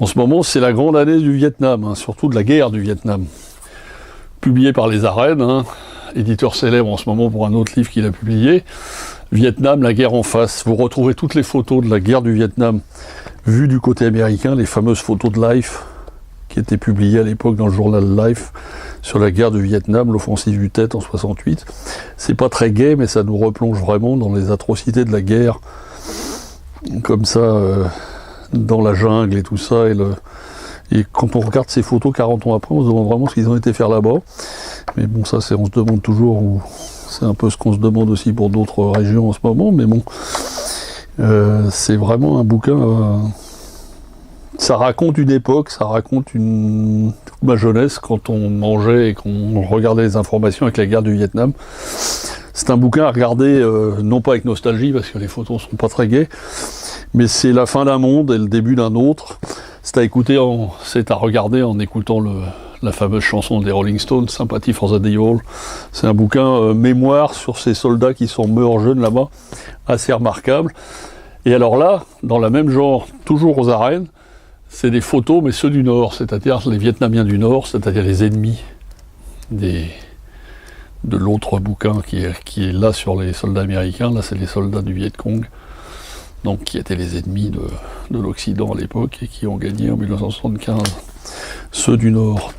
En ce moment, c'est la grande année du Vietnam, hein, surtout de la guerre du Vietnam. Publié par Les Arènes, hein, éditeur célèbre en ce moment pour un autre livre qu'il a publié. Vietnam, la guerre en face. Vous retrouvez toutes les photos de la guerre du Vietnam vues du côté américain, les fameuses photos de Life qui étaient publiées à l'époque dans le journal Life sur la guerre du Vietnam, l'offensive du Tet en 68. C'est pas très gai, mais ça nous replonge vraiment dans les atrocités de la guerre, comme ça, dans la jungle et tout ça. Et quand on regarde ces photos 40 ans après, on se demande vraiment ce qu'ils ont été faire là-bas. Mais bon, ça, on se demande toujours, c'est un peu ce qu'on se demande aussi pour d'autres régions en ce moment, mais bon, c'est vraiment un bouquin, ça raconte une époque, ça raconte toute ma jeunesse quand on mangeait et qu'on regardait les informations avec la guerre du Vietnam. C'est un bouquin à regarder, non pas avec nostalgie, parce que les photos sont pas très gaies, mais c'est la fin d'un monde et le début d'un autre. C'est à regarder en écoutant la fameuse chanson des Rolling Stones, Sympathy for the Devil. C'est un bouquin mémoire sur ces soldats qui sont morts jeunes là-bas, assez remarquable. Et alors là, dans le même genre, toujours aux arènes, c'est des photos, mais ceux du Nord, c'est-à-dire les Vietnamiens du Nord, c'est-à-dire les ennemis de l'autre bouquin qui est là sur les soldats américains. Là, c'est les soldats du Viet Cong, donc qui étaient les ennemis de l'Occident à l'époque et qui ont gagné en 1975. Ceux du Nord.